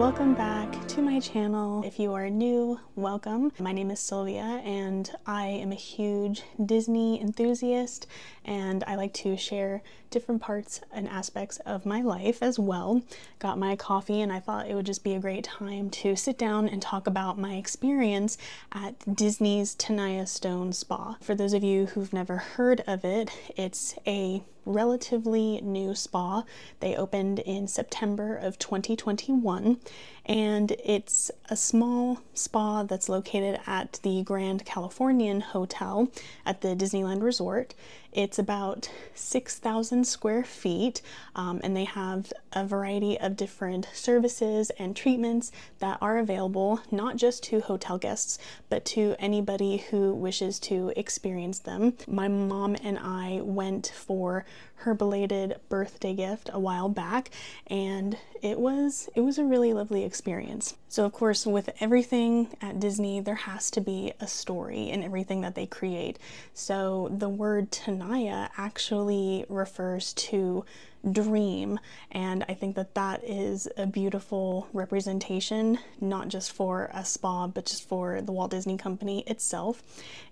Welcome back to my channel. If you are new, welcome. My name is Sylvia and I am a huge Disney enthusiast, and I like to share different parts and aspects of my life as well. Got my coffee and I thought it would just be a great time to sit down and talk about my experience at Disney's Tenaya Stone Spa. For those of you who've never heard of it, it's a relatively new spa. They opened in September of 2021, and it's a small spa that's located at the Grand Californian Hotel at the Disneyland Resort. It's about 6,000 square feet, and they have a variety of different services and treatments that are available not just to hotel guests, but to anybody who wishes to experience them. My mom and I went for her belated birthday gift a while back, and it was a really lovely experience. So of course, with everything at Disney, there has to be a story in everything that they create. So the word Tenaya actually refers to dream, and I think that that is a beautiful representation, not just for a spa, but just for the Walt Disney Company itself.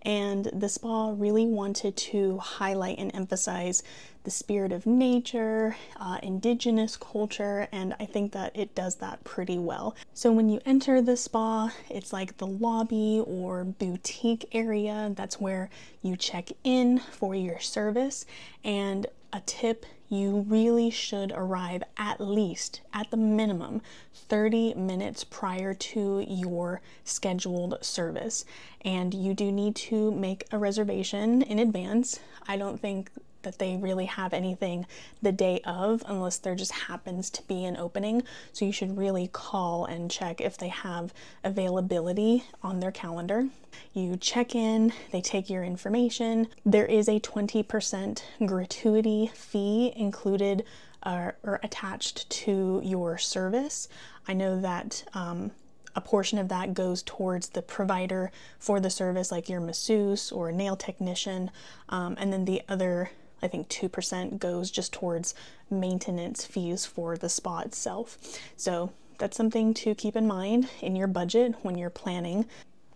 And the spa really wanted to highlight and emphasize the spirit of nature, indigenous culture, and I think that it does that pretty well. So when you enter the spa, it's like the lobby or boutique area. That's where you check in for your service. And a tip, you really should arrive at least, at the minimum, 30 minutes prior to your scheduled service. And you do need to make a reservation in advance. I don't think that they really have anything the day of unless there just happens to be an opening. So you should really call and check if they have availability on their calendar. You check in, they take your information. There is a 20% gratuity fee included or attached to your service. I know that a portion of that goes towards the provider for the service, like your masseuse or nail technician, and then the other, I think 2% goes just towards maintenance fees for the spa itself. So that's something to keep in mind in your budget when you're planning.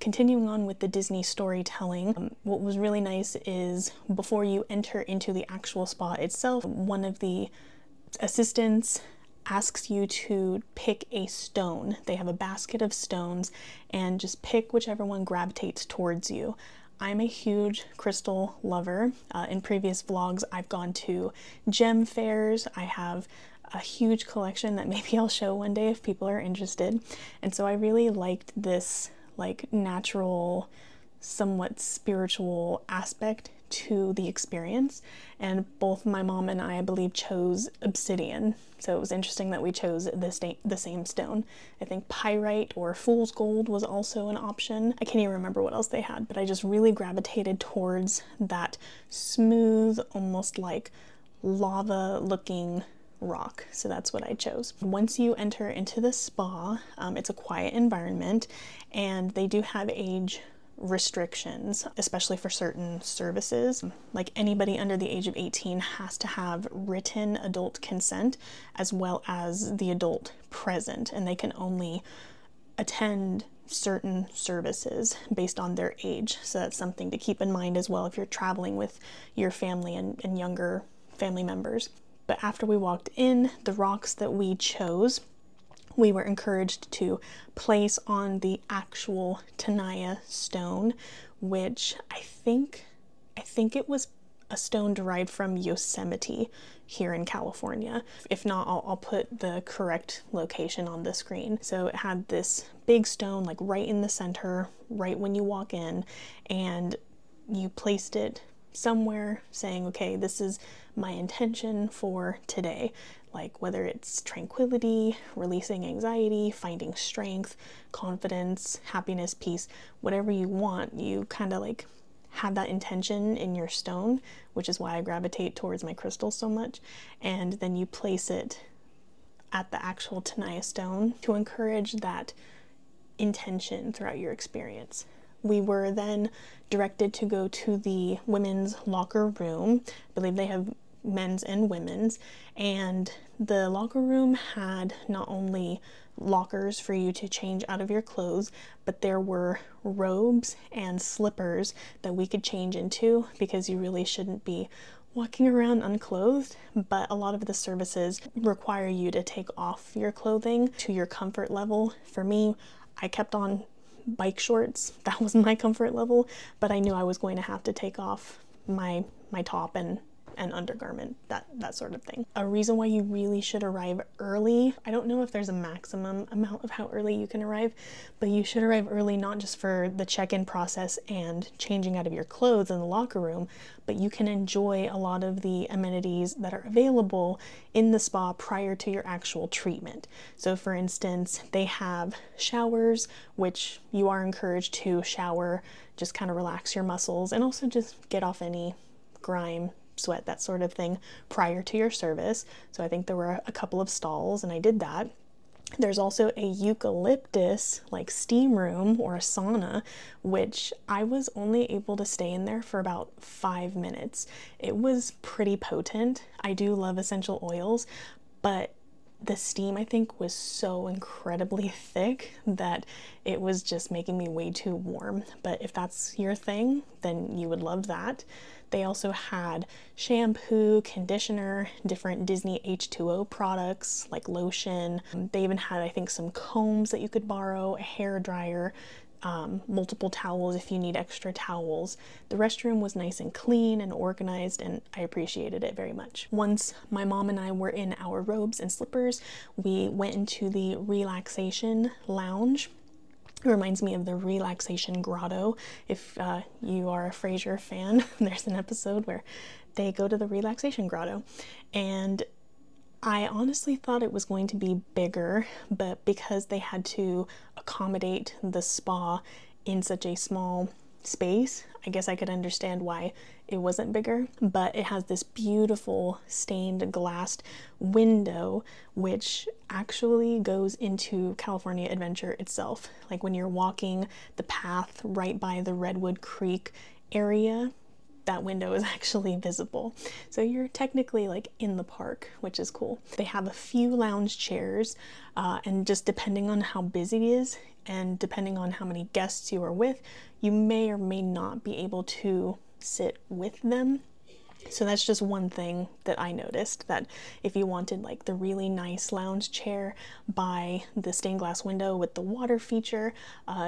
Continuing on with the Disney storytelling, what was really nice is before you enter into the actual spa itself, one of the assistants asks you to pick a stone. They have a basket of stones and just pick whichever one gravitates towards you. I'm a huge crystal lover. In previous vlogs, I've gone to gem fairs. I have a huge collection that maybe I'll show one day if people are interested. And so I really liked this like natural, somewhat spiritual aspect to the experience. And both my mom and I believe, chose obsidian. So it was interesting that we chose the same stone. I think pyrite or fool's gold was also an option. I can't even remember what else they had, but I just really gravitated towards that smooth, almost like lava looking rock. So that's what I chose. Once you enter into the spa, it's a quiet environment, and they do have age restrictions, especially for certain services. Like anybody under the age of 18 has to have written adult consent as well as the adult present, and they can only attend certain services based on their age. So that's something to keep in mind as well if you're traveling with your family and younger family members. But after we walked in, the rocks that we chose, we were encouraged to place on the actual Tenaya stone, which I think it was a stone derived from Yosemite here in California. If not, I'll put the correct location on the screen. So it had this big stone like right in the center, right when you walk in, and you placed it somewhere saying, okay, this is my intention for today. Like whether it's tranquility, releasing anxiety, finding strength, confidence, happiness, peace, whatever you want, you kind of like have that intention in your stone, which is why I gravitate towards my crystals so much. And then you place it at the actual Tenaya stone to encourage that intention throughout your experience. We were then directed to go to the women's locker room. I believe they have men's and women's, and the locker room had not only lockers for you to change out of your clothes, but there were robes and slippers that we could change into, because you really shouldn't be walking around unclothed, but a lot of the services require you to take off your clothing to your comfort level. For me, I kept on bike shorts. That was my comfort level, but I knew I was going to have to take off my top and undergarment, that sort of thing. A reason why you really should arrive early, I don't know if there's a maximum amount of how early you can arrive, but you should arrive early, not just for the check-in process and changing out of your clothes in the locker room, but you can enjoy a lot of the amenities that are available in the spa prior to your actual treatment. So for instance, they have showers, which you are encouraged to shower, just kind of relax your muscles and also just get off any grime, sweat, that sort of thing prior to your service. So I think there were a couple of stalls and I did that. There's also a eucalyptus like steam room or a sauna, which I was only able to stay in there for about 5 minutes. It was pretty potent. I do love essential oils, but the steam I think was so incredibly thick that it was just making me way too warm. But if that's your thing, then you would love that. They also had shampoo, conditioner, different Disney H2O products like lotion. They even had, I think, some combs that you could borrow, a hair dryer, multiple towels if you need extra towels. The restroom was nice and clean and organized, and I appreciated it very much. Once my mom and I were in our robes and slippers, we went into the relaxation lounge. It reminds me of the relaxation grotto. If you are a Frasier fan, there's an episode where they go to the relaxation grotto, and I honestly thought it was going to be bigger, but because they had to accommodate the spa in such a small space, I guess I could understand why it wasn't bigger. But it has this beautiful stained glass window which actually goes into California Adventure itself. Like when you're walking the path right by the Redwood Creek area, that window is actually visible. So you're technically like in the park, which is cool. They have a few lounge chairs, and just depending on how busy it is and depending on how many guests you are with, you may or may not be able to sit with them. So that's just one thing that I noticed, that if you wanted like the really nice lounge chair by the stained glass window with the water feature,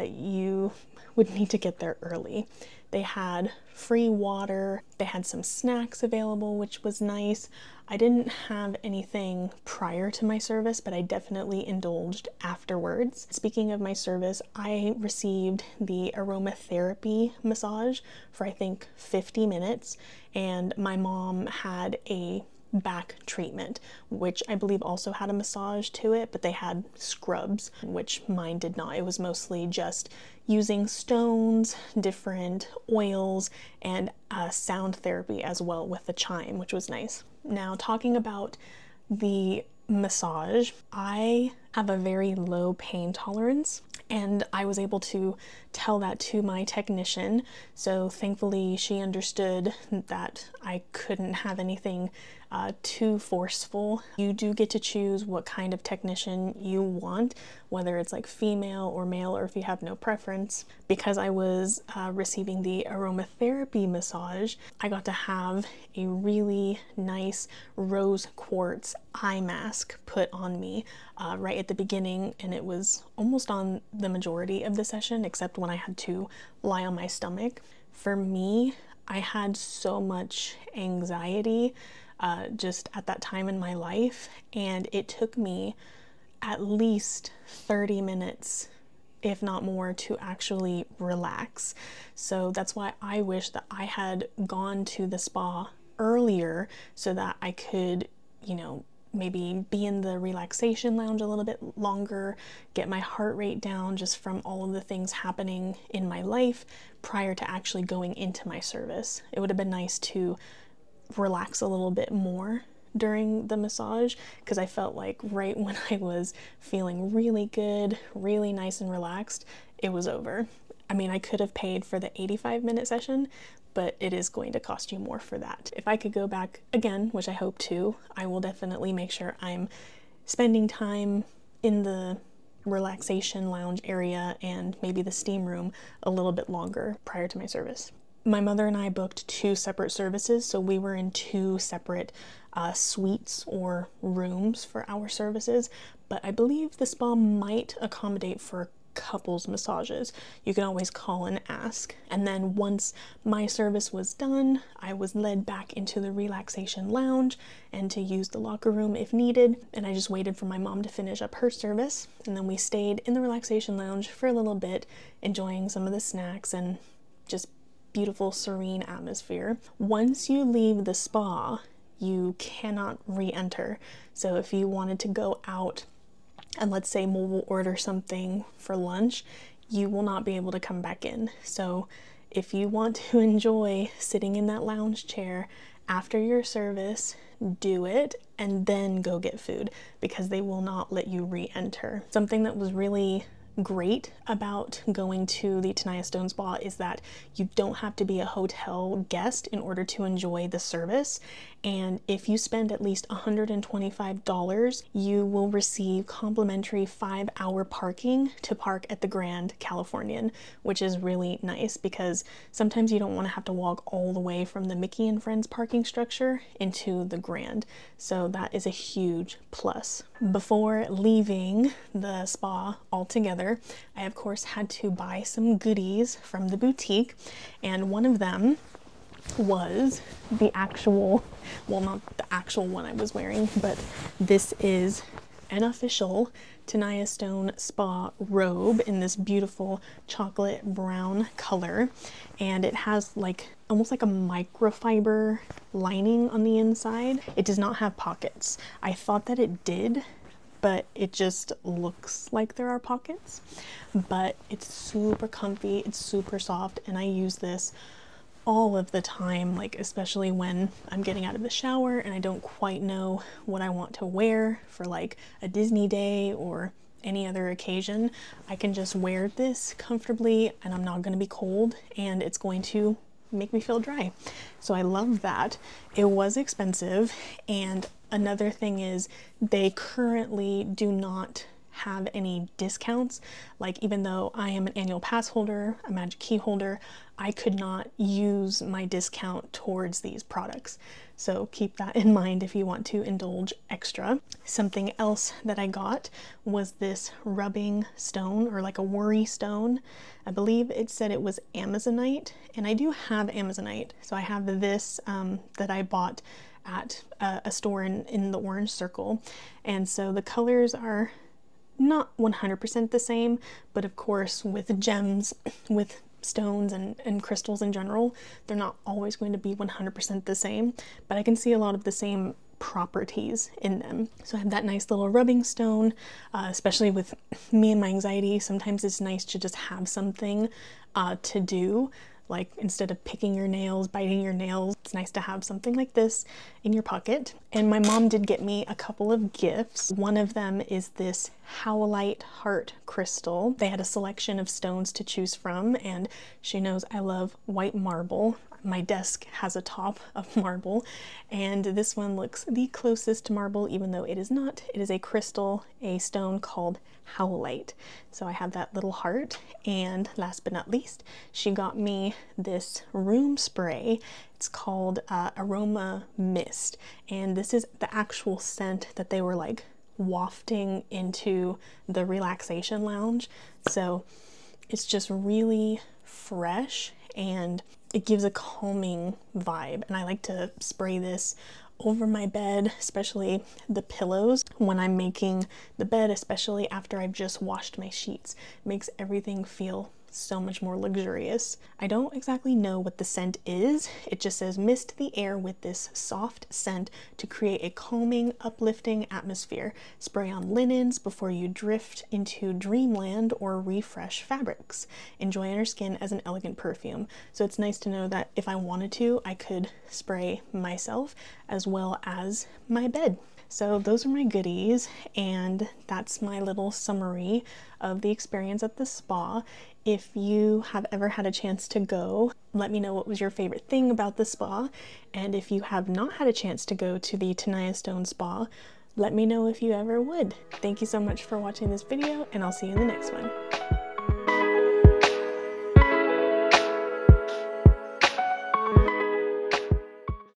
you would need to get there early. They had free water, they had some snacks available, which was nice. I didn't have anything prior to my service, but I definitely indulged afterwards. Speaking of my service, I received the aromatherapy massage for I think 50 minutes, and my mom had a back treatment, which I believe also had a massage to it, but they had scrubs, which mine did not. It was mostly just using stones, different oils, and sound therapy as well with the chime, which was nice. Now, talking about the massage, I have a very low pain tolerance, and I was able to tell that to my technician. So thankfully she understood that I couldn't have anything too forceful. You do get to choose what kind of technician you want, whether it's like female or male, or if you have no preference. Because I was receiving the aromatherapy massage, I got to have a really nice rose quartz eye mask put on me right at the beginning, and it was almost on the majority of the session, except when I had to lie on my stomach. For me, I had so much anxiety just at that time in my life, and it took me at least 30 minutes, if not more, to actually relax. So that's why I wish that I had gone to the spa earlier so that I could, you know, maybe be in the relaxation lounge a little bit longer, get my heart rate down just from all of the things happening in my life prior to actually going into my service. It would have been nice to relax a little bit more during the massage, because I felt like right when I was feeling really good, really nice and relaxed, it was over. I mean, I could have paid for the 85-minute session, but it is going to cost you more for that. If I could go back again, which I hope to, I will definitely make sure I'm spending time in the relaxation lounge area and maybe the steam room a little bit longer prior to my service. My mother and I booked 2 separate services, so we were in 2 separate suites or rooms for our services, but I believe the spa might accommodate for couples massages. You can always call and ask. And then once my service was done, I was led back into the relaxation lounge and to use the locker room if needed. And I just waited for my mom to finish up her service. And then we stayed in the relaxation lounge for a little bit, enjoying some of the snacks and just beautiful, serene atmosphere. Once you leave the spa, you cannot re-enter. So if you wanted to go out and let's say we'll order something for lunch, you will not be able to come back in. So if you want to enjoy sitting in that lounge chair after your service, do it and then go get food, because they will not let you re-enter. Something that was really great about going to the Tenaya Stone Spa is that you don't have to be a hotel guest in order to enjoy the service. And if you spend at least $125, you will receive complimentary 5-hour parking to park at the Grand Californian, which is really nice because sometimes you don't want to have to walk all the way from the Mickey and Friends parking structure into the Grand. So that is a huge plus. Before leaving the spa altogether, I of course had to buy some goodies from the boutique, and one of them was the actual, well, not the actual one I was wearing, but this is an official Tenaya Stone Spa robe in this beautiful chocolate brown color, and it has like almost like a microfiber lining on the inside. It does not have pockets. I thought that it did, but it just looks like there are pockets. But it's super comfy, it's super soft, and I use this all of the time, like especially when I'm getting out of the shower and I don't quite know what I want to wear for like a Disney day or any other occasion. I can just wear this comfortably and I'm not going to be cold, and it's going to make me feel dry. So I love that. It was expensive, and another thing is they currently do not have any discounts. Like, even though I am an annual pass holder, a Magic Key holder, I could not use my discount towards these products. So keep that in mind if you want to indulge extra. Something else that I got was this rubbing stone, or like a worry stone. I believe it said it was Amazonite, and I do have Amazonite. So I have this that I bought at a store in the Orange Circle. And so the colors are not 100% the same, but of course with gems, with stones and crystals in general, they're not always going to be 100% the same, but I can see a lot of the same properties in them. So I have that nice little rubbing stone, especially with me and my anxiety. Sometimes it's nice to just have something to do. Like, instead of picking your nails, biting your nails, it's nice to have something like this in your pocket. And my mom did get me a couple of gifts. One of them is this Howlite heart crystal. They had a selection of stones to choose from, and she knows I love white marble. My desk has a top of marble, and this one looks the closest to marble, even though it is not. It is a crystal, a stone called Howlite. So I have that little heart. And last but not least, she got me this room spray. It's called Aroma Mist, and this is the actual scent that they were like wafting into the relaxation lounge. So it's just really fresh, and it gives a calming vibe. And I like to spray this over my bed, especially the pillows, when I'm making the bed, especially after I've just washed my sheets. It makes everything feel so much more luxurious. I don't exactly know what the scent is. It just says mist the air with this soft scent to create a calming, uplifting atmosphere. Spray on linens before you drift into dreamland or refresh fabrics. Enjoy on your skin as an elegant perfume. So it's nice to know that if I wanted to, I could spray myself as well as my bed. So those are my goodies, and that's my little summary of the experience at the spa. If you have ever had a chance to go, let me know what was your favorite thing about the spa. And if you have not had a chance to go to the Tenaya Stone Spa, let me know if you ever would. Thank you so much for watching this video, and I'll see you in the next one.